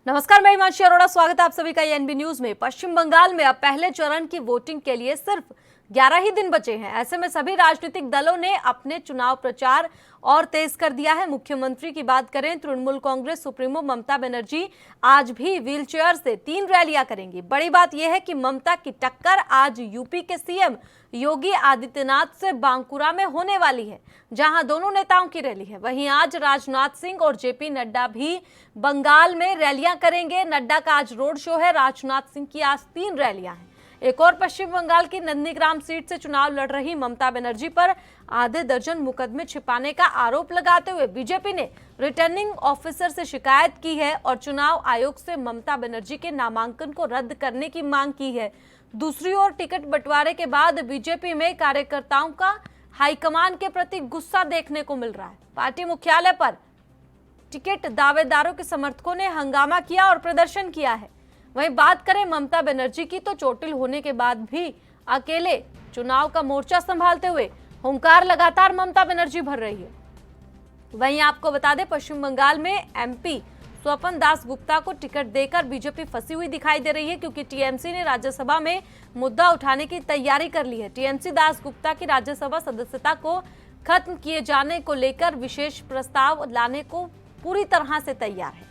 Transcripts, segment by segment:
नमस्कार, मैं हिमांशी अरोड़ा, स्वागत है आप सभी का एनबी न्यूज में। पश्चिम बंगाल में अब पहले चरण की वोटिंग के लिए सिर्फ 11 ही दिन बचे हैं। ऐसे में सभी राजनीतिक दलों ने अपने चुनाव प्रचार और तेज कर दिया है। मुख्यमंत्री की बात करें, तृणमूल कांग्रेस सुप्रीमो ममता बनर्जी आज भी व्हीलचेयर से 3 रैलियां करेंगी। बड़ी बात यह है कि ममता की टक्कर आज यूपी के सीएम योगी आदित्यनाथ से बांकुरा में होने वाली है, जहां दोनों नेताओं की रैली है। वहीं आज राजनाथ सिंह और जेपी नड्डा भी बंगाल में रैलियां करेंगे। नड्डा का आज रोड शो है, राजनाथ सिंह की आज 3 रैलियां हैं। एक और पश्चिम बंगाल की नंदीग्राम सीट से चुनाव लड़ रही ममता बनर्जी पर आधे दर्जन मुकदमे छिपाने का आरोप लगाते हुए बीजेपी ने रिटर्निंग ऑफिसर से शिकायत की है और चुनाव आयोग से ममता बनर्जी के नामांकन को रद्द करने की मांग की है। दूसरी ओर टिकट बंटवारे के बाद बीजेपी में कार्यकर्ताओं का हाईकमान के प्रति गुस्सा देखने को मिल रहा है। पार्टी मुख्यालय पर टिकट दावेदारों के समर्थकों ने हंगामा किया और प्रदर्शन किया है। वहीं बात करें ममता बनर्जी की, तो चोटिल होने के बाद भी अकेले चुनाव का मोर्चा संभालते हुए हुंकार लगातार ममता बनर्जी भर रही है। वहीं आपको बता दें, पश्चिम बंगाल में एमपी स्वपन दास गुप्ता को टिकट देकर बीजेपी फंसी हुई दिखाई दे रही है, क्योंकि टीएमसी ने राज्यसभा में मुद्दा उठाने की तैयारी कर ली है। टीएमसी दास गुप्ता की राज्यसभा सदस्यता को खत्म किए जाने को लेकर विशेष प्रस्ताव लाने को पूरी तरह से तैयार है।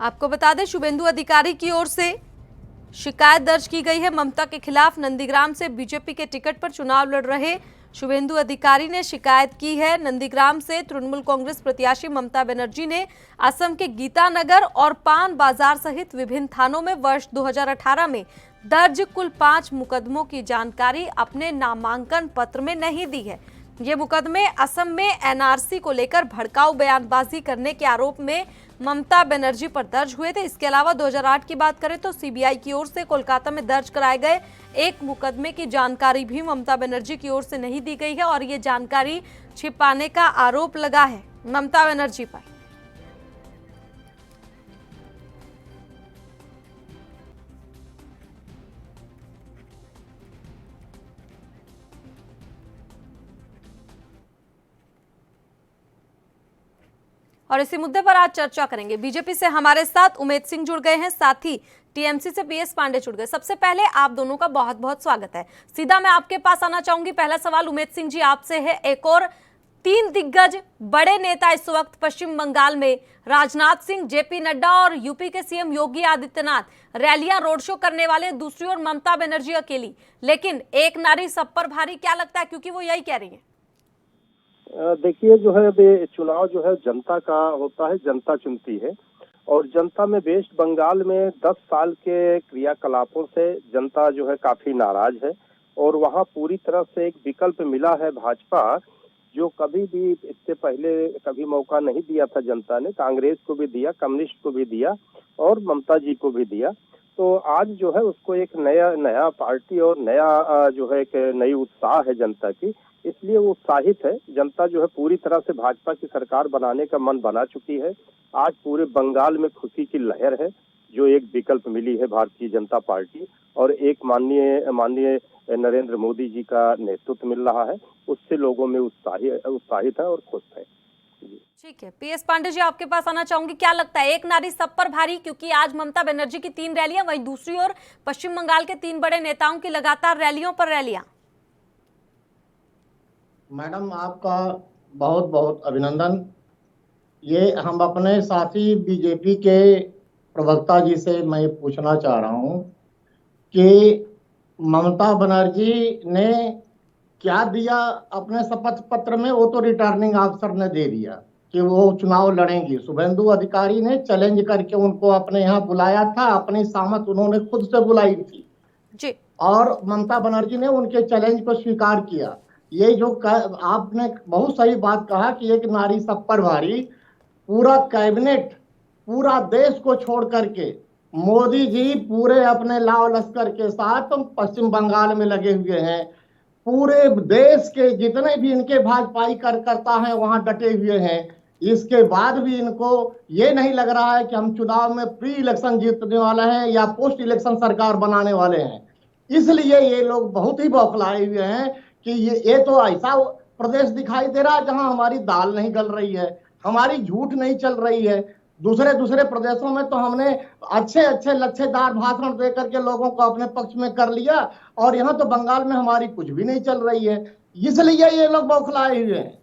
आपको बता दें, शुभेंदु अधिकारी की ओर से शिकायत दर्ज की गई है ममता के खिलाफ। नंदीग्राम से बीजेपी के टिकट पर चुनाव लड़ रहे शुभेंदु अधिकारी ने शिकायत की है। नंदीग्राम से तृणमूल कांग्रेस प्रत्याशी ममता बनर्जी ने असम के गीतानगर और पान बाजार सहित विभिन्न थानों में वर्ष 2018 में दर्ज कुल 5 मुकदमों की जानकारी अपने नामांकन पत्र में नहीं दी है। ये मुकदमे असम में एनआरसी को लेकर भड़काऊ बयानबाजी करने के आरोप में ममता बनर्जी पर दर्ज हुए थे। इसके अलावा 2008 की बात करें तो सीबीआई की ओर से कोलकाता में दर्ज कराए गए एक मुकदमे की जानकारी भी ममता बनर्जी की ओर से नहीं दी गई है और ये जानकारी छिपाने का आरोप लगा है ममता बनर्जी पर। और इसी मुद्दे पर आज चर्चा करेंगे। बीजेपी से हमारे साथ उमेद सिंह जुड़ गए हैं, साथ ही टीएमसी से पीएस पांडे जुड़ गए। सबसे पहले आप दोनों का बहुत बहुत स्वागत है। सीधा मैं आपके पास आना चाहूंगी। पहला सवाल उमेद सिंह जी आपसे है। एक और 3 दिग्गज बड़े नेता इस वक्त पश्चिम बंगाल में, राजनाथ सिंह, जेपी नड्डा और यूपी के सीएम योगी आदित्यनाथ रैलियां रोड शो करने वाले। दूसरी ओर ममता बनर्जी अकेली, लेकिन एक नारी सब पर भारी, क्या लगता है? क्योंकि वो यही कह रही है। देखिए, जो है ये चुनाव जो है जनता का होता है, जनता चुनती है और जनता में वेस्ट बंगाल में 10 साल के क्रियाकलापों से जनता जो है काफी नाराज है और वहाँ पूरी तरह से एक विकल्प मिला है भाजपा, जो कभी भी इससे पहले कभी मौका नहीं दिया था जनता ने। कांग्रेस को भी दिया, कम्युनिस्ट को भी दिया और ममता जी को भी दिया। तो आज जो है उसको एक नया पार्टी और नया जो है एक नई उत्साह है जनता की, इसलिए वो उत्साहित है। जनता जो है पूरी तरह से भाजपा की सरकार बनाने का मन बना चुकी है। आज पूरे बंगाल में खुशी की लहर है, जो एक विकल्प मिली है भारतीय जनता पार्टी और एक माननीय नरेंद्र मोदी जी का नेतृत्व मिल रहा है, उससे लोगों में उत्साहित है और खुश है। ठीक है, पीएस पांडे जी आपके पास आना चाहूंगी। क्या लगता है, एक नारी सब पर भारी, क्योंकि आज ममता बनर्जी की 3 रैलियां, वहीं दूसरी ओर पश्चिम बंगाल के 3 बड़े नेताओं की लगातार रैलियों पर रैलियां। मैडम, आपका बहुत बहुत अभिनंदन। ये हम अपने साथी बीजेपी के प्रवक्ता जी से मैं पूछना चाह रहा हूं कि ममता बनर्जी ने क्या दिया अपने शपथ पत्र में? वो तो रिटर्निंग ऑफिसर ने दे दिया कि वो चुनाव लड़ेंगी। शुभेंदु अधिकारी ने चैलेंज करके उनको अपने यहाँ बुलाया था, अपनी सहमत उन्होंने खुद से बुलाई थी जी, और ममता बनर्जी ने उनके चैलेंज को स्वीकार किया। ये जो आपने बहुत सही बात कहा कि एक नारी सब पर भारी, पूरा कैबिनेट पूरा देश को छोड़ करके मोदी जी पूरे अपने लाव लश्कर के साथ पश्चिम बंगाल में लगे हुए हैं। पूरे देश के जितने भी इनके भाजपाई कार्यकर्ता हैं वहां डटे हुए हैं। इसके बाद भी इनको ये नहीं लग रहा है कि हम चुनाव में प्री इलेक्शन जीतने वाले हैं या पोस्ट इलेक्शन सरकार बनाने वाले हैं। इसलिए ये लोग बहुत ही बौखलाए हुए हैं कि ये तो ऐसा प्रदेश दिखाई दे रहा है जहां हमारी दाल नहीं गल रही है, हमारी झूठ नहीं चल रही है। दूसरे दूसरे प्रदेशों में तो हमने अच्छे अच्छे लच्छेदार भाषण दे करके लोगों को अपने पक्ष में कर लिया, और यहाँ तो बंगाल में हमारी कुछ भी नहीं चल रही है, इसलिए ये लोग बौखलाए हुए हैं।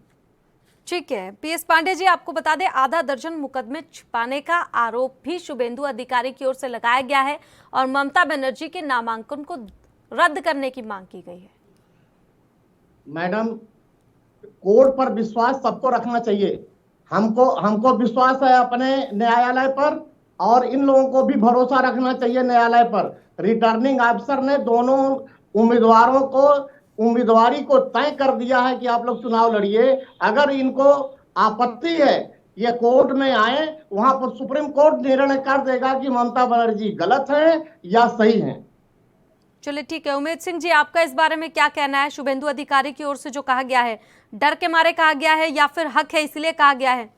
ठीक है पीएस पांडे जी, आपको बता दें आधा दर्जन मुकदमे छिपाने का आरोप भी शुभेंदु अधिकारी की ओर से लगाया गया है और ममता बनर्जी के नामांकन को रद्द करने की मांग की गई है। मैडम, कोर्ट पर विश्वास सबको रखना चाहिए। हमको हमको विश्वास है अपने न्यायालय पर, और इन लोगों को भी भरोसा रखना चाहिए न्यायालय पर। रिटर्निंग ऑफिसर ने दोनों उम्मीदवारों को उम्मीदवारी को तय कर दिया है कि आप लोग चुनाव लड़िए। अगर इनको आपत्ति है, ये कोर्ट में आए, वहां पर सुप्रीम कोर्ट निर्णय कर देगा कि ममता बनर्जी गलत है या सही है। चलिए ठीक है, उमेद सिंह जी आपका इस बारे में क्या कहना है? शुभेंदु अधिकारी की ओर से जो कहा गया है, डर के मारे कहा गया है या फिर हक है इसलिए कहा गया है?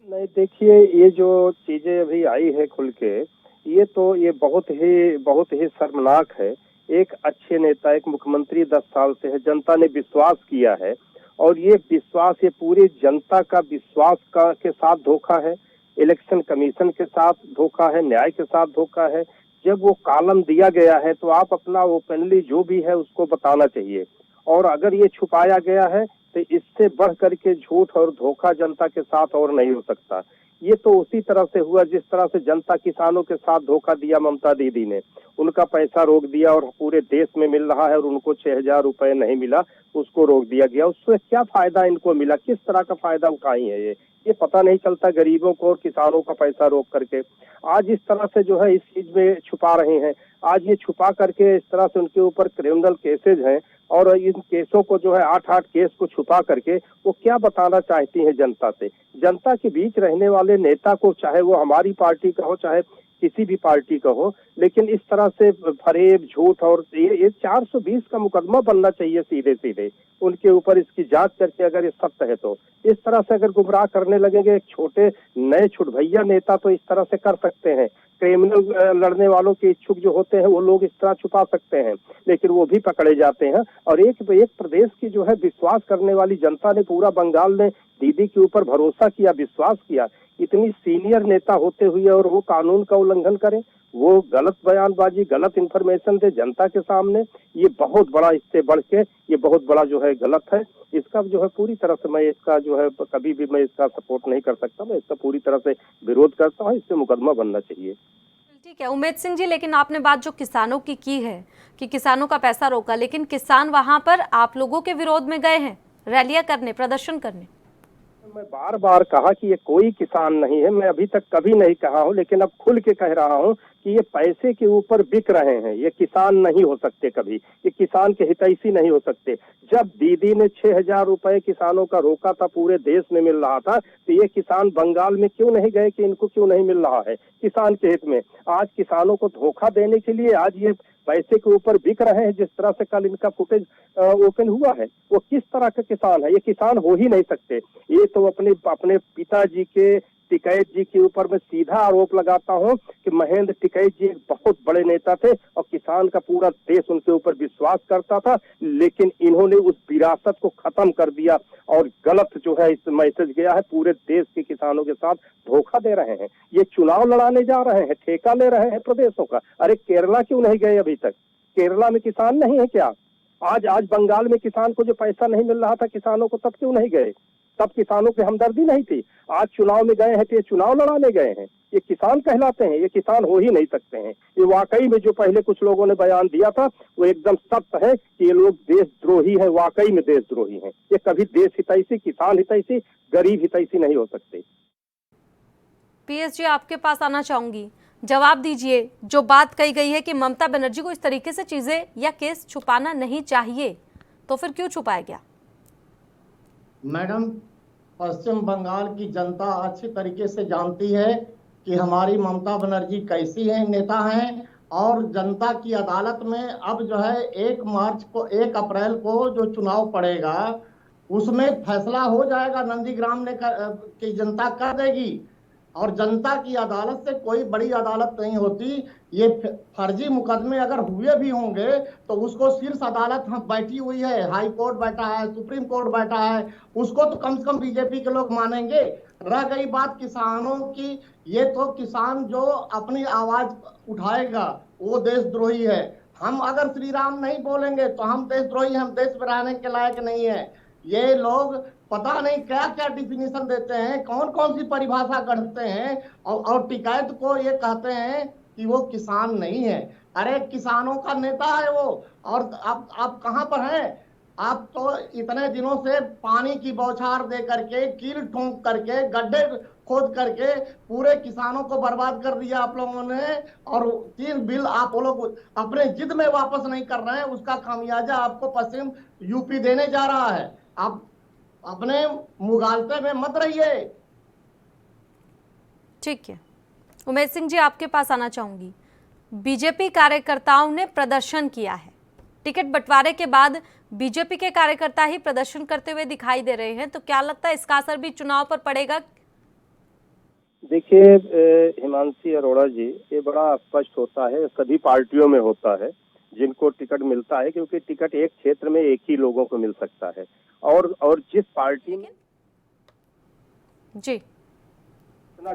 नहीं, देखिए ये जो चीजें अभी आई है खुल के, ये बहुत ही शर्मनाक है। एक अच्छे नेता, एक मुख्यमंत्री 10 साल से है, जनता ने विश्वास किया है, और ये विश्वास, ये पूरी जनता का विश्वास का के साथ धोखा है, इलेक्शन कमीशन के साथ धोखा है, न्याय के साथ धोखा है। जब वो कॉलम दिया गया है तो आप अपना ओपनली जो भी है उसको बताना चाहिए, और अगर ये छुपाया गया है तो इससे बढ़ करके झूठ और धोखा जनता के साथ और नहीं हो सकता। ये तो उसी तरह से हुआ जिस तरह से जनता किसानों के साथ धोखा दिया ममता दीदी ने, उनका पैसा रोक दिया और पूरे देश में मिल रहा है और उनको 6,000 रुपए नहीं मिला, उसको रोक दिया गया। उससे क्या फायदा इनको मिला, किस तरह का फायदा उठाई है ये पता नहीं चलता गरीबों को और किसानों का पैसा रोक करके। आज इस तरह से जो है इस चीज में छुपा रहे हैं, आज ये छुपा करके इस तरह से उनके ऊपर क्रिमिनल केसेज हैं, और इन केसों को जो है 8-8 केस को छुपा करके वो क्या बताना चाहती हैं जनता से। जनता के बीच रहने वाले नेता को, चाहे वो हमारी पार्टी का हो चाहे किसी भी पार्टी का हो, लेकिन इस तरह से फरेब, झूठ, और ये 420 का मुकदमा बनना चाहिए सीधे सीधे उनके ऊपर, इसकी जांच करके अगर ये सत्य है तो। इस तरह से अगर गुमराह करने लगेंगे एक छोटे नए छुटभैया नेता तो इस तरह से कर सकते हैं। क्रिमिनल लड़ने वालों के इच्छुक जो होते हैं वो लोग इस तरह छुपा सकते हैं, लेकिन वो भी पकड़े जाते हैं। और एक प्रदेश की जो है विश्वास करने वाली जनता ने, पूरा बंगाल ने दीदी के ऊपर भरोसा किया, विश्वास किया। इतनी सीनियर नेता होते हुए और वो कानून का उल्लंघन करें, वो गलत बयानबाजी, गलत इंफॉर्मेशन दे जनता के सामने, ये बहुत बड़ा, इससे बढ़ के ये बहुत बड़ा जो है गलत है। इसका जो है पूरी तरह से मैं इसका जो है कभी भी मैं इसका सपोर्ट नहीं कर सकता, मैं इसका पूरी तरह से विरोध करता हूँ। इससे मुकदमा बनना चाहिए। ठीक है उमेद सिंह जी, लेकिन आपने बात जो किसानों की है कि किसानों का पैसा रोका, लेकिन किसान वहां पर आप लोगों के विरोध में गए हैं रैलियां करने, प्रदर्शन करने। मैं बार बार कहा कि ये कोई किसान नहीं है, मैं अभी तक कभी नहीं कहा हूँ, लेकिन अब खुल के कह रहा हूँ कि ये पैसे के ऊपर बिक रहे हैं, ये किसान नहीं हो सकते कभी, ये किसान के हितैषी नहीं हो सकते। जब दीदी ने 6,000 रुपए किसानों का रोका था, पूरे देश में मिल रहा था, तो ये किसान बंगाल में क्यों नहीं गए कि इनको क्यों नहीं मिल रहा है किसान के हित में? आज किसानों को धोखा देने के लिए आज ये पैसे के ऊपर बिक रहे हैं। जिस तरह से कल इनका फुटेज ओपन हुआ है, वो किस तरह का किसान है? ये किसान हो ही नहीं सकते। ये तो अपने पिताजी के, टिकैत जी के ऊपर मैं सीधा आरोप लगाता हूं कि महेंद्र टिकैत जी एक बहुत बड़े नेता थे और किसान का पूरा देश उनके ऊपर विश्वास करता था, लेकिन इन्होंने उस विरासत को खत्म कर दिया और गलत जो है इस मैसेज गया है, पूरे देश के किसानों के साथ धोखा दे रहे हैं। ये चुनाव लड़ाने जा रहे हैं, ठेका ले रहे हैं प्रदेशों का। अरे केरला क्यों नहीं गए अभी तक? केरला में किसान नहीं है क्या? आज बंगाल में किसान को जो पैसा नहीं मिल रहा था किसानों को, तब क्यों नहीं गए? तब किसानों की हमदर्दी नहीं थी। आज चुनाव में गए हैं तो ये चुनाव लड़ाने गए हैं, ये किसान कहलाते हैं? ये किसान हो ही नहीं सकते हैं। ये वाकई में जो पहले कुछ लोगों ने बयान दिया था वो एकदम सत्य है कि ये लोग देशद्रोही हैं, वाकई में देशद्रोही हैं। ये कभी देश हितैषी, किसान हितैषी, गरीब हितैषी नहीं हो सकते। पीएस जी आपके पास आना चाहूंगी, जवाब दीजिए। जो बात कही गई है कि ममता बनर्जी को इस तरीके से चीजें या केस छुपाना नहीं चाहिए, तो फिर क्यों छुपाया गया? मैडम, पश्चिम बंगाल की जनता अच्छी तरीके से जानती है कि हमारी ममता बनर्जी कैसी है, नेता हैं, और जनता की अदालत में अब जो है 1 अप्रैल को जो चुनाव पड़ेगा उसमें फैसला हो जाएगा। नंदीग्राम की जनता कर देगी। और जनता की अदालत से कोई बड़ी अदालत नहीं होती। ये फर्जी मुकदमे अगर हुए भी होंगे तो उसको शीर्ष अदालत हम बैठी हुई है, हाई कोर्ट बैठा है, सुप्रीम कोर्ट बैठा है, उसको तो कम से कम बीजेपी के लोग मानेंगे। रह गई बात किसानों की, ये तो किसान जो अपनी आवाज उठाएगा वो देशद्रोही है। हम अगर श्री राम नहीं बोलेंगे तो हम देशद्रोही, हम देश में रहने के लायक नहीं है। ये लोग पता नहीं क्या क्या डिफिनेशन देते हैं, कौन कौन सी परिभाषा करते हैं, और टिकैत को ये कहते हैं कि वो किसान नहीं है। अरे किसानों का नेता है वो। और आप कहां पर हैं? आप तो इतने दिनों से पानी की बौछार दे करके, कील ठोंक करके, गड्ढे खोद करके पूरे किसानों को बर्बाद कर दिया आप लोगों ने। और 3 बिल आप लोग अपने जिद में वापस नहीं कर रहे हैं, उसका खामियाजा आपको पश्चिम यूपी देने जा रहा है। आप अपने मुगालते में मत रहिए। ठीक है, उमेश सिंह जी आपके पास आना चाहूंगी। बीजेपी कार्यकर्ताओं ने प्रदर्शन किया है, टिकट बंटवारे के बाद बीजेपी के कार्यकर्ता ही प्रदर्शन करते हुए दिखाई दे रहे हैं, तो क्या लगता है इसका असर भी चुनाव पर पड़ेगा? देखिए हिमांशी अरोड़ा जी, ये बड़ा स्पष्ट होता है, सभी पार्टियों में होता है जिनको टिकट मिलता है, क्योंकि टिकट एक क्षेत्र में एक ही लोगों को मिल सकता है। और जिस पार्टी में जी उतना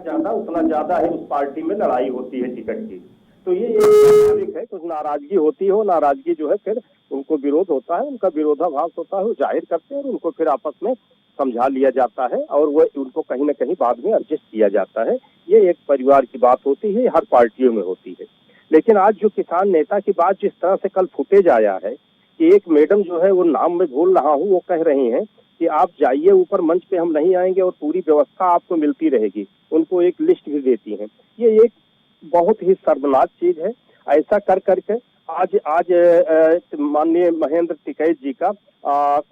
ज्यादा है उस पार्टी में लड़ाई होती है टिकट की। तो ये स्वाभाविक है, कुछ नाराजगी होती हो, नाराजगी जो है फिर उनको विरोध होता है, उनका विरोधाभास होता है, वो जाहिर करते हैं और उनको फिर आपस में समझा लिया जाता है और वो उनको कहीं ना कहीं बाद में एडजस्ट किया जाता है। ये एक परिवार की बात होती है, हर पार्टियों में होती है। लेकिन आज जो किसान नेता की बात जिस तरह से कल फुटेज आया है कि एक मैडम जो है, वो नाम में भूल रहा हूँ, वो कह रही हैं कि आप जाइए ऊपर मंच पे, हम नहीं आएंगे और पूरी व्यवस्था आपको मिलती रहेगी, उनको एक लिस्ट भी देती हैं। ये एक बहुत ही शर्मनाक चीज है। ऐसा कर करके आज माननीय महेंद्र टिकैत जी का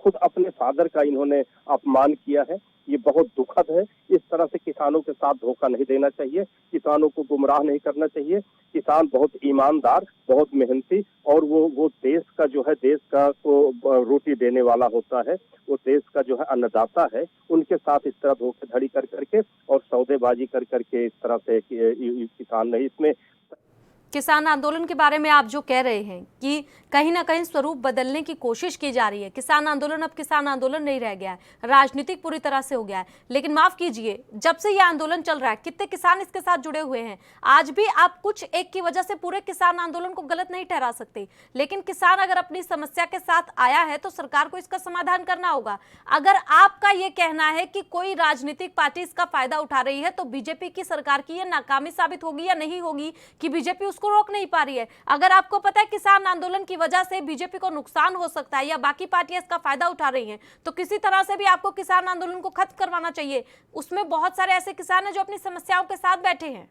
खुद अपने फादर का इन्होंने अपमान किया है। ये बहुत दुखद है। इस तरह से किसानों के साथ धोखा नहीं देना चाहिए, किसानों को गुमराह नहीं करना चाहिए। किसान बहुत ईमानदार, बहुत मेहनती और वो देश का जो है, देश का को रोटी देने वाला होता है, वो देश का जो है अन्नदाता है। उनके साथ इस तरह धोखाधड़ी कर करके और सौदेबाजी कर करके इस तरह से किसान नहीं, इसमें किसान आंदोलन के बारे में आप जो कह रहे हैं कि कहीं ना कहीं स्वरूप बदलने की कोशिश की जा रही है, किसान आंदोलन अब किसान आंदोलन नहीं रह गया है, राजनीतिक पूरी तरह से हो गया है। लेकिन माफ कीजिए, जब से ये आंदोलन चल रहा है कितने किसान इसके साथ जुड़े हुए हैं। आज भी आप कुछ एक की वजह से पूरे किसान आंदोलन को गलत नहीं ठहरा सकते, लेकिन किसान अगर अपनी समस्या के साथ आया है तो सरकार को इसका समाधान करना होगा। अगर आपका ये कहना है कि कोई राजनीतिक पार्टी इसका फायदा उठा रही है तो बीजेपी की सरकार की ये नाकामी साबित होगी या नहीं होगी कि बीजेपी को रोक नहीं पा रही है। अगर आपको पता है किसान आंदोलन की वजह से बीजेपी को नुकसान हो सकता है या बाकी पार्टियां इसका फायदा उठा रही हैं, तो किसी तरह से भी आपको किसान आंदोलन को खत्म करवाना चाहिए। उसमें बहुत सारे ऐसे किसान हैं जो अपनी समस्याओं के साथ बैठे हैं।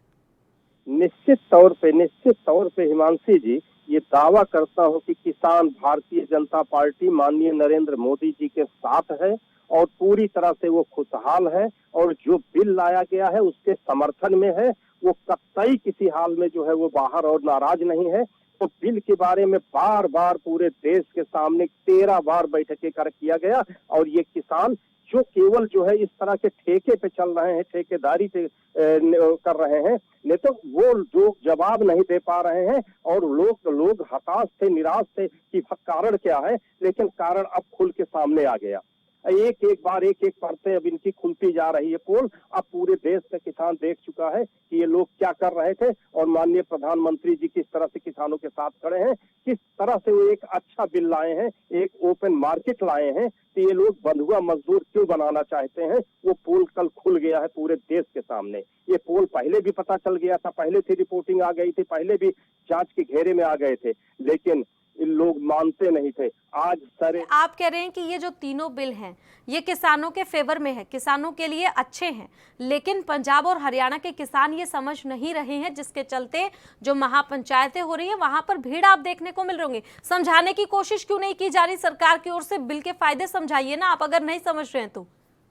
निश्चित तौर पे हिमांशी जी, ये दावा करता हूं कि किसान भारतीय जनता पार्टी माननीय नरेंद्र मोदी जी के साथ है और पूरी तरह से वो खुशहाल है और जो बिल लाया गया है उसके समर्थन में है। वो कतई किसी हाल में जो है वो बाहर और नाराज नहीं है। तो बिल के बारे में बार बार पूरे देश के सामने 13 बार बैठकें किया गया और ये किसान जो केवल जो है इस तरह के ठेके पे चल रहे हैं, ठेकेदारी पे कर रहे हैं, नहीं तो वो जो जवाब नहीं दे पा रहे हैं और लोग हताश थे, निराश थे कि कारण क्या है। लेकिन कारण अब खुल के सामने आ गया। एक एक परतें अब इनकी खुलती जा रही है पोल। अब पूरे देश का किसान देख चुका है कि ये लोग क्या कर रहे थे और माननीय प्रधानमंत्री जी किस तरह से किसानों के साथ खड़े हैं, किस तरह से वो एक अच्छा बिल लाए हैं, एक ओपन मार्केट लाए हैं। तो ये लोग बंधुआ मजदूर क्यों बनाना चाहते हैं, वो पोल कल खुल गया है पूरे देश के सामने। ये पोल पहले भी पता चल गया था, पहले से रिपोर्टिंग आ गई थी, पहले भी जांच के घेरे में आ गए थे, लेकिन इन लोग मानते नहीं थे। आज सारे आप कह रहे हैं कि ये जो तीनों बिल हैं ये किसानों के फेवर में है, किसानों के लिए अच्छे हैं, लेकिन पंजाब और हरियाणा के किसान ये समझ नहीं रहे हैं, जिसके चलते जो महापंचायतें हो रही है वहां पर भीड़ आप देखने को मिल रही होंगी। समझाने की कोशिश क्यों नहीं की जा रही सरकार की ओर से? बिल के फायदे समझाइए ना आप, अगर नहीं समझ रहे हैं तो।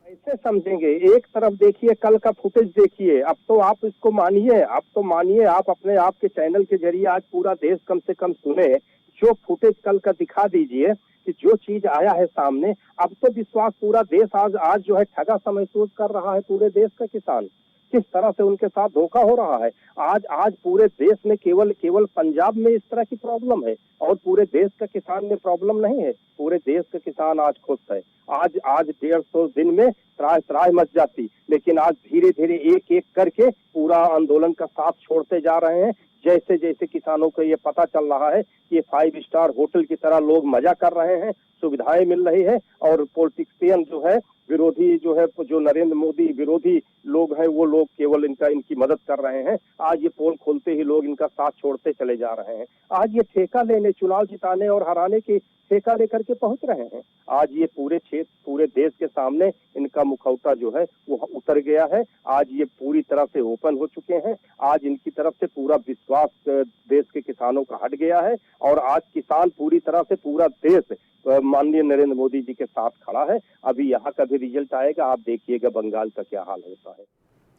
कैसे समझेंगे? एक तरफ देखिए, कल का फुटेज देखिए, अब तो आप इसको मानिए, आप अपने आप के चैनल के जरिए आज पूरा देश कम से कम सुने। जो फुटेज कल का दिखा दीजिए कि जो चीज आया है सामने, अब तो विश्वास पूरा देश आज जो है ठगा सा महसूस कर रहा है पूरे देश का किसान। किस तरह से उनके साथ धोखा हो रहा है। आज आज पूरे देश में केवल पंजाब में इस तरह की प्रॉब्लम है और पूरे देश का किसान में प्रॉब्लम नहीं है। पूरे देश का किसान आज खुश है। आज 150 दिन में त्राह त्राह मच जाती, लेकिन आज धीरे धीरे एक एक करके पूरा आंदोलन का साथ छोड़ते जा रहे हैं। जैसे जैसे किसानों को ये पता चल रहा है कि ये 5 स्टार होटल की तरह लोग मजा कर रहे हैं, सुविधाएं मिल रही है और पॉलिटिशियन जो है विरोधी जो है जो नरेंद्र मोदी विरोधी लोग हैं वो लोग केवल इनकी मदद कर रहे हैं। आज ये पोल खोलते ही लोग इनका साथ छोड़ते चले जा रहे हैं। आज ये ठेका लेने, चुनाव जिताने और हराने की ठेका लेकर के पहुंच रहे हैं। आज ये पूरे क्षेत्र, पूरे देश के सामने इनका मुखौटा जो है वो उतर गया है। आज ये पूरी तरह से ओपन हो चुके हैं। आज इनकी तरफ से पूरा विश्वास देश के किसानों का हट गया है और आज किसान पूरी तरह से पूरा देश माननीय नरेंद्र मोदी जी के साथ खड़ा है। अभी यहाँ का भी रिजल्ट आएगा, आप देखिएगा बंगाल का क्या हाल होता है।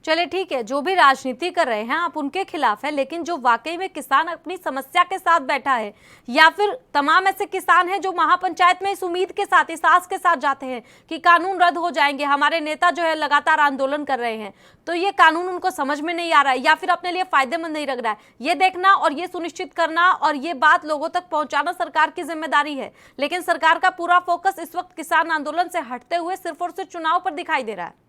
चलिए ठीक है, जो भी राजनीति कर रहे हैं आप उनके खिलाफ है, लेकिन जो वाकई में किसान अपनी समस्या के साथ बैठा है या फिर तमाम ऐसे किसान हैं जो महापंचायत में इस उम्मीद के साथ, इस आस के साथ जाते हैं कि कानून रद्द हो जाएंगे, हमारे नेता जो है लगातार आंदोलन कर रहे हैं, तो ये कानून उनको समझ में नहीं आ रहा है या फिर अपने लिए फायदेमंद नहीं लग रहा है, ये देखना और ये सुनिश्चित करना और ये बात लोगों तक पहुंचाना सरकार की जिम्मेदारी है। लेकिन सरकार का पूरा फोकस इस वक्त किसान आंदोलन से हटते हुए सिर्फ और सिर्फ चुनाव पर दिखाई दे रहा है।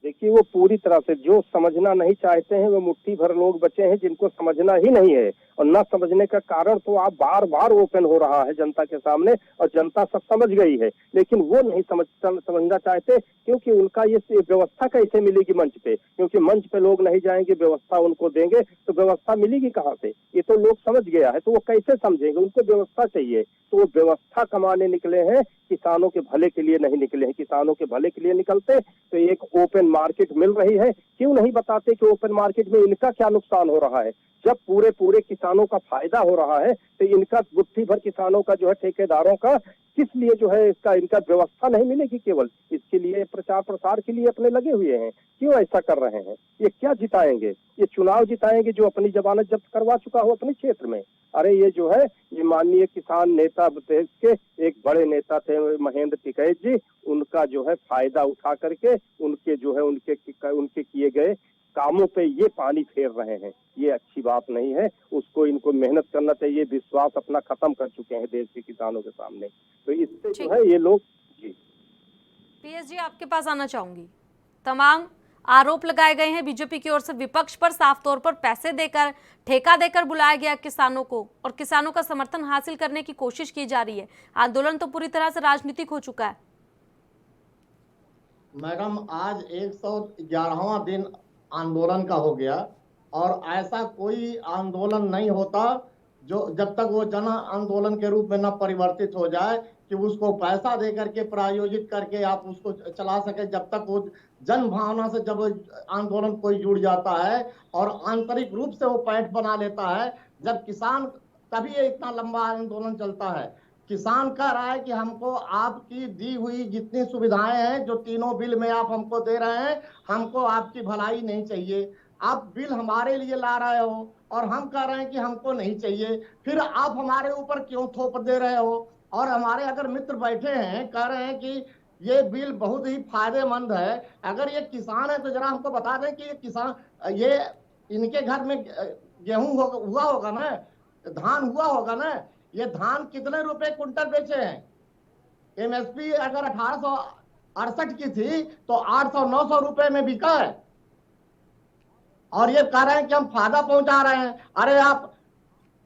देखिए, वो पूरी तरह से जो समझना नहीं चाहते हैं वो मुट्ठी भर लोग बचे हैं जिनको समझना ही नहीं है। और न समझने का कारण तो आप बार बार ओपन हो रहा है जनता के सामने और जनता सब समझ गई है, लेकिन वो नहीं समझना चाहते क्योंकि उनका ये व्यवस्था कैसे मिलेगी मंच पे, क्योंकि मंच पे लोग नहीं जाएंगे, व्यवस्था उनको देंगे तो व्यवस्था मिलेगी कहाँ से, ये तो लोग समझ गया है। तो वो कैसे समझेंगे, उनको व्यवस्था चाहिए, तो वो व्यवस्था कमाने निकले हैं, किसानों के भले के लिए नहीं निकले हैं। किसानों के भले के लिए निकलते तो एक ओपन मार्केट मिल रही है, क्यों नहीं बताते कि ओपन मार्केट में इनका क्या नुकसान हो रहा है। जब पूरे किसानों का फायदा हो रहा है तो इनका गुत्थी भर किसानों का जो है ठेकेदारों का किस लिए जो है इनका व्यवस्था नहीं मिलेगी। केवल इसके लिए प्रचार प्रसार के लिए अपने लगे हुए हैं, क्यों ऐसा कर रहे हैं। ये क्या जिताएंगे, ये चुनाव जिताएंगे जो अपनी जमानत जब्त करवा चुका हो अपने क्षेत्र में। अरे ये जो है ये माननीय किसान नेता देश के एक बड़े नेता थे महेंद्र टिकैत जी, उनका जो है फायदा उठा करके उनके जो है उनके किए गए कामों पे ये पानी फेर रहे हैं। ये अच्छी बात नहीं है, उसको इनको मेहनत करना चाहिए। विश्वास अपना खत्म कर चुके हैं देश के किसानों के सामने, तो इससे जो है ये लोग। जी पीएस जी, आपके पास आना चाहूंगी। तमाम आरोप लगाए गए हैं बीजेपी की ओर से, विपक्ष पर साफ तौर पर पैसे देकर, ठेका देकर बुलाया गया किसानों को और किसानों का समर्थन हासिल करने की कोशिश की जा रही है। आंदोलन तो पूरी तरह से राजनीतिक हो चुका है। मैडम, आज 111वां दिन आंदोलन का हो गया और ऐसा कोई आंदोलन नहीं होता जो जब तक वो जन आंदोलन के रूप में न परिवर्तित हो जाए कि उसको पैसा दे करके प्रायोजित करके आप उसको चला सके। जब तक वो जन भावना से जब आंदोलन कोई जुड़ जाता है और आंतरिक रूप से वो पैठ बना लेता है, जब किसान, तभी ये इतना लंबा आंदोलन चलता है। किसान कह रहा है कि हमको आपकी दी हुई जितनी सुविधाएं हैं, जो तीनों बिल में आप हमको दे रहे हैं, हमको आपकी भलाई नहीं चाहिए। आप बिल हमारे लिए ला रहे हो और हम कह रहे हैं कि हमको नहीं चाहिए, फिर आप हमारे ऊपर क्यों थोप दे रहे हो। और हमारे अगर मित्र बैठे हैं कह रहे हैं कि ये बिल बहुत ही फायदेमंद है। अगर ये किसान है तो जरा हमको बता दें कि ये किसान, ये इनके घर में गेहूं हुआ होगा ना, धान हुआ होगा ना, ये धान कितने रुपए कुंटल बेचे हैं। एमएसपी अगर 1868 की थी तो 800-900 रुपए में बिका है और ये कह रहे हैं कि हम फायदा पहुंचा रहे हैं। अरे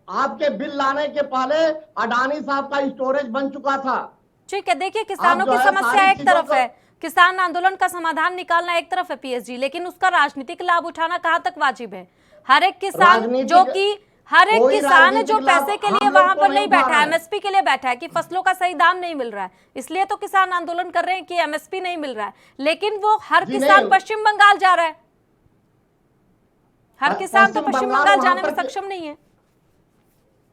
आपके बिल लाने के पहले अडानी साहब का स्टोरेज बन चुका था। ठीक है, देखिए किसानों की समस्या एक तरफ है, किसान आंदोलन का समाधान निकालना एक तरफ है पीएस जी, लेकिन उसका राजनीतिक लाभ उठाना कहां तक वाजिब है। हर एक किसान जो पैसे के लिए वहां पर नहीं बैठा है, एमएसपी के लिए बैठा है कि फसलों का सही दाम नहीं मिल रहा है, इसलिए तो किसान आंदोलन कर रहे हैं कि एमएसपी नहीं मिल रहा है। लेकिन वो हर किसान पश्चिम बंगाल जा रहा है, हर किसान तो पश्चिम बंगाल जाने में सक्षम नहीं है।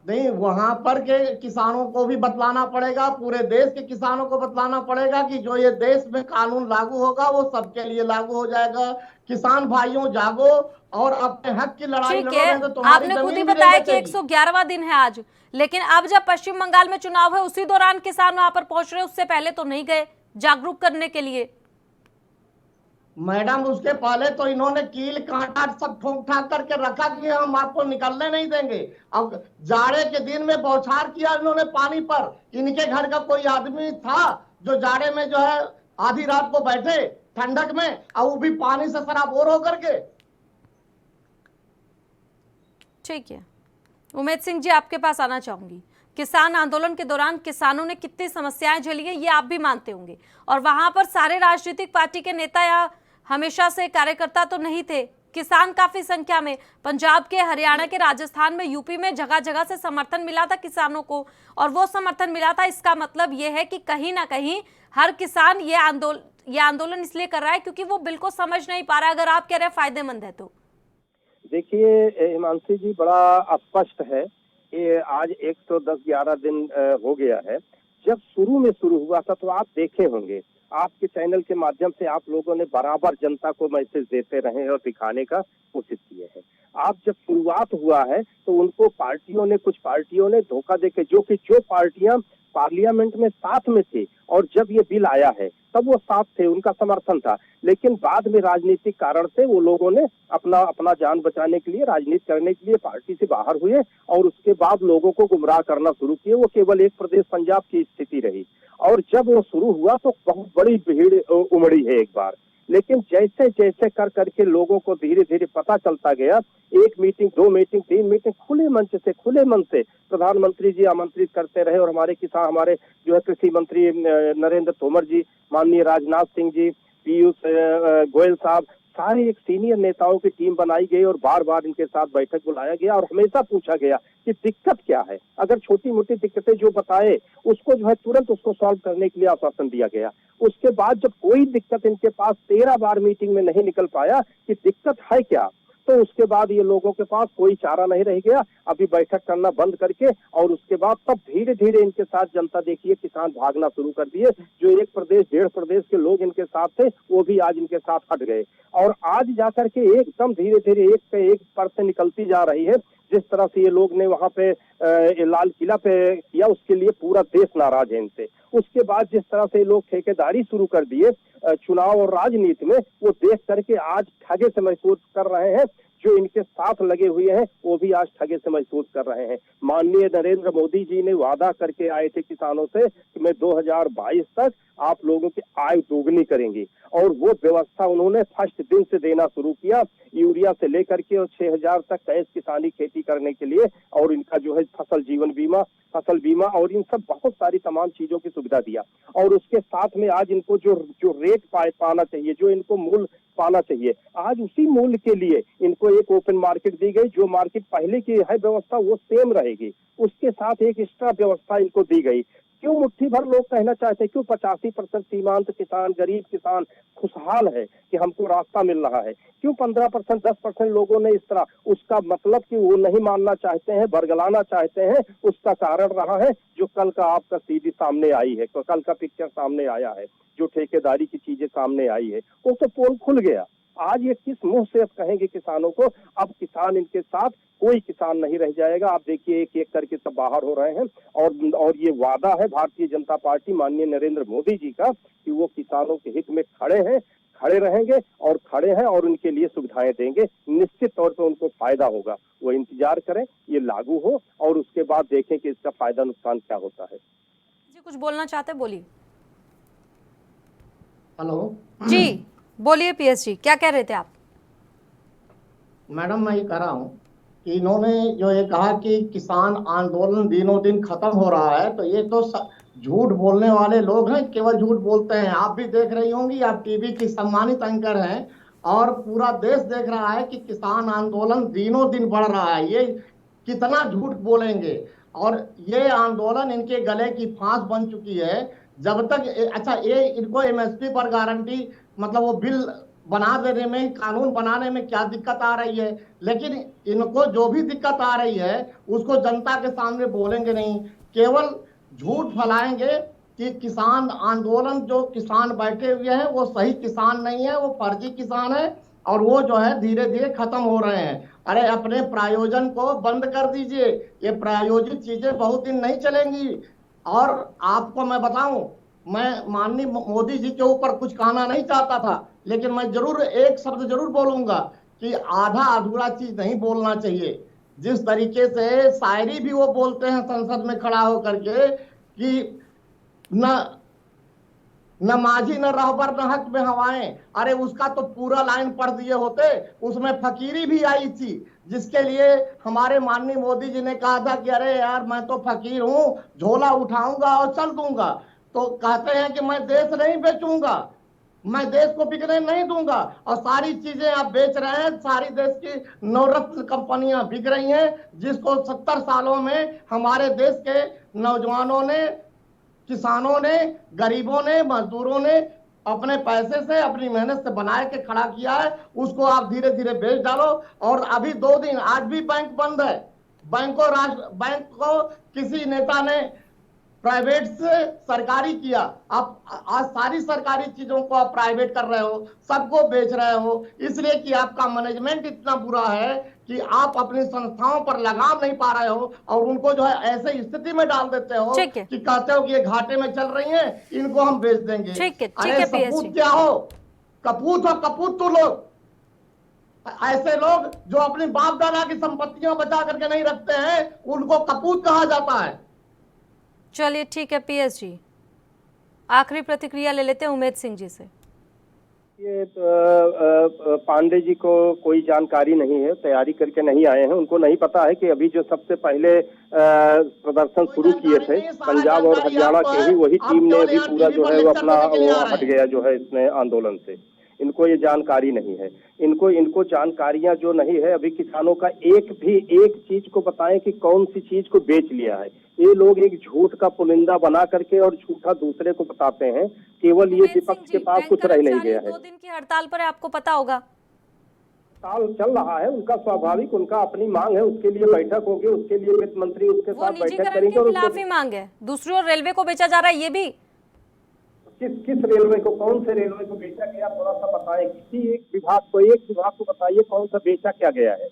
नहीं, वहां पर के किसानों को भी बतलाना पड़ेगा, पूरे देश के किसानों को बतलाना पड़ेगा कि जो ये देश में कानून लागू होगा वो सबके लिए लागू हो जाएगा। किसान भाइयों जागो और अपने हक की लड़ाई लड़ो, तो आपने खुद ही बताया कि 111वां दिन है आज, लेकिन अब जब पश्चिम बंगाल में चुनाव है उसी दौरान किसान वहां पर पहुंच रहे, उससे पहले तो नहीं गए जागरूक करने के लिए। मैडम उसके पहले तो इन्होंने कील कांटा सब ठोक ठाक करके रखा कि हम आपको निकलने नहीं देंगे। अब जाड़े के दिन में बौछार किया इन्होंने पानी पर। इनके घर का कोई आदमी था जो जाड़े में जो है आधी रात को बैठे ठंडक में, और वो भी पानी से सराबोर होकर के। ठीक है, उमेद सिंह जी आपके पास आना चाहूंगी। किसान आंदोलन के दौरान किसानों ने कितनी समस्याएं झेली है ये आप भी मानते होंगे, और वहां पर सारे राजनीतिक पार्टी के नेता या हमेशा से कार्यकर्ता तो नहीं थे। किसान काफी संख्या में पंजाब के, हरियाणा के, राजस्थान में, यूपी में जगह जगह से समर्थन मिला था किसानों को, और वो समर्थन मिला था। इसका मतलब ये है कि कहीं ना कहीं हर किसान ये आंदोलन इसलिए कर रहा है क्योंकि वो बिल को समझ नहीं पा रहा। अगर आप कह रहे हैं फायदेमंद है तो देखिए हिमांशु जी, बड़ा स्पष्ट है। ये आज 110-11 दिन हो गया है। जब शुरू हुआ था तो आप देखे होंगे, आपके चैनल के माध्यम से आप लोगों ने बराबर जनता को मैसेज देते रहे और दिखाने का कोशिश किए हैं। आप जब शुरुआत हुआ है तो उनको कुछ पार्टियों ने धोखा देके, जो पार्टियां पार्लियामेंट में साथ में थे और जब ये बिल आया है तब वो साथ थे, उनका समर्थन था, लेकिन बाद में राजनीतिक कारण से वो लोगों ने अपना जान बचाने के लिए, राजनीति करने के लिए पार्टी से बाहर हुए और उसके बाद लोगों को गुमराह करना शुरू किए। वो केवल एक प्रदेश पंजाब की स्थिति रही, और जब वो शुरू हुआ तो बहुत बड़ी भीड़ उमड़ी है एक बार। लेकिन जैसे जैसे कर करके लोगों को धीरे धीरे पता चलता गया, 1 मीटिंग, 2 मीटिंग, 3 मीटिंग खुले मन से प्रधानमंत्री जी आमंत्रित करते रहे, और हमारे जो है कृषि मंत्री नरेंद्र तोमर जी, माननीय राजनाथ सिंह जी, पीयूष गोयल साहब, सारे एक सीनियर नेताओं की टीम बनाई गई और बार बार इनके साथ बैठक बुलाया गया और हमेशा पूछा गया कि दिक्कत क्या है। अगर छोटी मोटी दिक्कतें जो बताए उसको जो है तुरंत उसको सॉल्व करने के लिए आश्वासन दिया गया। उसके बाद जब कोई दिक्कत इनके पास 13 बार मीटिंग में नहीं निकल पाया कि दिक्कत है क्या, तो उसके बाद ये लोगों के पास कोई चारा नहीं रह गया अभी बैठक करना बंद करके, और उसके बाद तब धीरे धीरे इनके साथ जनता, देखिए किसान भागना शुरू कर दिए। जो 1 प्रदेश 1.5 प्रदेश के लोग इनके साथ थे वो भी आज इनके साथ हट गए, और आज जाकर के एकदम धीरे धीरे एक पे एक पर से निकलती जा रही है। जिस तरह से ये लोग ने वहां पे लाल किला पे किया, उसके लिए पूरा देश नाराज है इनसे। उसके बाद जिस तरह से लोग ठेकेदारी शुरू कर दिए चुनाव और राजनीति में, वो देख करके आज ठगे से महसूस कर रहे हैं। जो इनके साथ लगे हुए हैं वो भी आज ठगे से महसूस कर रहे हैं। माननीय नरेंद्र मोदी जी ने वादा करके आए थे किसानों से कि मैं 2022 तक आप लोगों की आय दोगुनी करेंगे, और वो व्यवस्था उन्होंने फर्स्ट दिन से देना शुरू किया, यूरिया से लेकर के और 6000 तक कैश किसानी खेती करने के लिए, और इनका जो है फसल बीमा और इन सब बहुत सारी तमाम चीजों की सुविधा दिया। और उसके साथ में आज इनको जो रेट पाना चाहिए, जो इनको मूल्य पाना चाहिए, आज उसी मूल्य के लिए इनको एक ओपन मार्केट दी गई। जो मार्केट पहले की है व्यवस्था वो सेम रहेगी, उसके साथ एक एक्स्ट्रा व्यवस्था इनको दी गई। क्यों मुट्ठी भर लोग कहना चाहते हैं, क्यों 85% सीमांत किसान, गरीब किसान खुशहाल है कि हमको रास्ता मिल रहा है, क्यों 15%, 10% लोगों ने इस तरह, उसका मतलब कि वो नहीं मानना चाहते हैं, बरगलाना चाहते हैं। उसका कारण रहा है जो कल का आपका सीधी सामने आई है, तो कल का पिक्चर सामने आया है, जो ठेकेदारी की चीजें सामने आई है, वो तो पोल खुल गया। आज ये किस मुंह से अब कहेंगे किसानों को? अब किसान इनके साथ, कोई किसान नहीं रह जाएगा। आप देखिए एक एक करके सब बाहर हो रहे हैं, और ये वादा है भारतीय जनता पार्टी माननीय नरेंद्र मोदी जी का कि वो किसानों के हित में खड़े रहेंगे और खड़े हैं और उनके लिए सुविधाएं देंगे। निश्चित तौर पर उनको फायदा होगा, वो इंतजार करें ये लागू हो और उसके बाद देखें कि इसका फायदा नुकसान क्या होता है। जी कुछ बोलना चाहते, बोलिए। हेलो जी बोलिए पीएस जी, क्या कह रहे थे आप? मैडम, मैं ये कह रहा हूँ कि इन्होंने जो ये कहा कि किसान आंदोलन दिनों दिन खत्म हो रहा है, तो ये तो झूठ बोलने वाले लोग हैं, केवल झूठ बोलते हैं। आप भी देख रही होंगी, आप टीवी की सम्मानित एंकर हैं, और पूरा देश देख रहा है कि किसान आंदोलन दिनों दिन बढ़ रहा है। ये कितना झूठ बोलेंगे, और ये आंदोलन इनके गले की फांस बन चुकी है। जब तक अच्छा, ये इनको एमएसपी पर गारंटी, मतलब वो बिल बना देने में, कानून बनाने में क्या दिक्कत आ रही है, लेकिन इनको जो भी दिक्कत आ रही है उसको जनता के सामने बोलेंगे नहीं, केवल झूठ फैलाएंगे कि किसान आंदोलन, जो किसान बैठे हुए हैं वो सही किसान नहीं है, वो फर्जी किसान है, और वो जो है धीरे धीरे खत्म हो रहे हैं। अरे अपने प्रायोजन को बंद कर दीजिए, ये प्रायोजित चीजें बहुत दिन नहीं चलेंगी। और आपको मैं बताऊं, मैं माननीय मोदी जी के ऊपर कुछ कहना नहीं चाहता था, लेकिन मैं जरूर एक शब्द जरूर बोलूंगा कि आधा अधूरा चीज नहीं बोलना चाहिए। जिस तरीके से शायरी भी वो बोलते हैं संसद में खड़ा होकर के कि न न माझी न रहबर न हक में हवाएं, अरे उसका तो पूरा लाइन पढ़ दिए होते, उसमें फकीरी भी आई थी, जिसके लिए हमारे माननीय मोदी जी ने कहा था कि अरे यार मैं तो फकीर हूं, झोला उठाऊंगा और चल दूंगा। तो कहते हैं कि मैं देश नहीं बेचूंगा, मैं देश को बिकने नहीं दूंगा, और सारी चीजें आप बेच रहे हैं। सारी देश की नवरत्न कंपनियां बिक रही हैं, जिसको 70 सालों में हमारे देश के नौजवानों ने, किसानों ने, गरीबों ने, मजदूरों ने अपने पैसे से, अपनी मेहनत से बना के खड़ा किया है, उसको आप धीरे धीरे बेच डालो। और अभी 2 दिन, आज भी बैंक बंद है। बैंक को किसी नेता ने प्राइवेट से सरकारी किया। आप आज सारी सरकारी चीजों को आप प्राइवेट कर रहे हो, सबको बेच रहे हो, इसलिए कि आपका मैनेजमेंट इतना बुरा है कि आप अपनी संस्थाओं पर लगाम नहीं पा रहे हो, और उनको जो है ऐसे स्थिति में डाल देते हो कि कहते हो कि ये घाटे में चल रही हैं, इनको हम बेच देंगे। अरे सपूत क्या हो, कपूत हो, कपूत तो लोग, ऐसे लोग जो अपनी बाप दादा की संपत्तियां बचा करके नहीं रखते हैं, उनको कपूत कहा जाता है। चलिए ठीक है पीएस जी, आखिरी प्रतिक्रिया ले लेते हैं उमेद सिंह जी से। ये पांडे जी को कोई जानकारी नहीं है, तैयारी करके नहीं आए हैं, उनको नहीं पता है कि अभी जो सबसे पहले प्रदर्शन शुरू किए थे पंजाब और हरियाणा के ही वही टीम ने अभी पूरा जो है वो अपना हट गया जो है इसमें आंदोलन से। इनको ये जानकारी नहीं है, इनको जानकारियां जो नहीं है, अभी किसानों का एक चीज को बताएं कि कौन सी चीज को बेच लिया है। ये लोग एक झूठ का पुलिंदा बना करके और झूठा दूसरे को बताते हैं, केवल ये विपक्ष के पास कुछ रह नहीं गया है। 2 दिन की हड़ताल पर है, आपको पता होगा। हड़ताल चल रहा है, उनका स्वाभाविक, उनका अपनी मांग है, उसके लिए बैठक होगी, उसके लिए वित्त मंत्री उसके साथ बैठक करेंगे। और खिलाफ ही मांग है, दूसरी ओर रेलवे को बेचा जा रहा है, ये भी किस रेलवे को, कौन से रेलवे को बेचा गया, थोड़ा सा बताएं। किसी एक विभाग को बताइए कौन सा बेचा क्या गया है।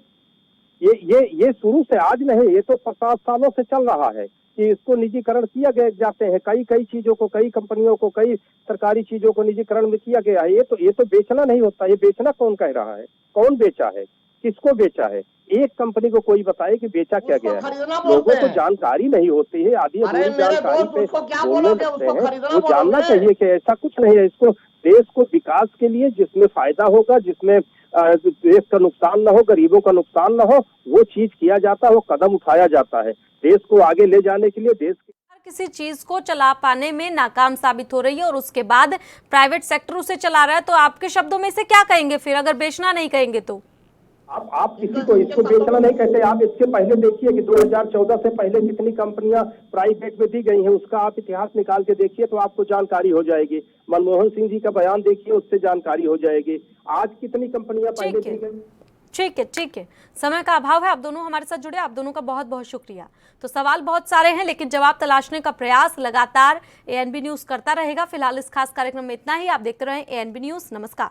ये शुरू से आज नहीं, ये तो 50 सालों से चल रहा है कि इसको निजीकरण किया गया जाते हैं। कई चीजों को, कई कंपनियों को, कई सरकारी चीजों को निजीकरण में किया गया है। ये तो बेचना नहीं होता। ये बेचना कौन कह रहा है, कौन बेचा है, किसको बेचा है? एक कंपनी को कोई बताए कि बेचा क्या गया है। लोगों को जानकारी नहीं होती है, आधी जानकारी पे बोलने लगते हैं। वो जानना चाहिए कि ऐसा कुछ नहीं है। इसको देश को विकास के लिए जिसमें फायदा होगा, जिसमें देश का नुकसान न हो, गरीबों का नुकसान न हो, वो चीज किया जाता है, वो कदम उठाया जाता है। देश को आगे ले जाने के लिए देश किसी चीज को चला पाने में नाकाम साबित हो रही है और उसके बाद प्राइवेट सेक्टर उसे चला रहा है, तो आपके शब्दों में से क्या कहेंगे फिर, अगर बेचना नहीं कहेंगे तो? आप किसी को इसको बेचना नहीं कहते। आप इसके पहले देखिए कि 2014 से पहले कितनी कंपनियां प्राइवेट में दी गई हैं, उसका आप इतिहास निकाल के देखिए तो आपको जानकारी हो जाएगी। मनमोहन सिंह जी का बयान देखिए, उससे जानकारी हो जाएगी। आज कितनी कंपनियां पहले दी गई। ठीक है, समय का अभाव है। आप दोनों हमारे साथ जुड़े, आप दोनों का बहुत बहुत शुक्रिया। तो सवाल बहुत सारे हैं, लेकिन जवाब तलाशने का प्रयास लगातार एएनबी न्यूज करता रहेगा। फिलहाल इस खास कार्यक्रम में इतना ही। आप देखते रहें एएनबी न्यूज। नमस्कार।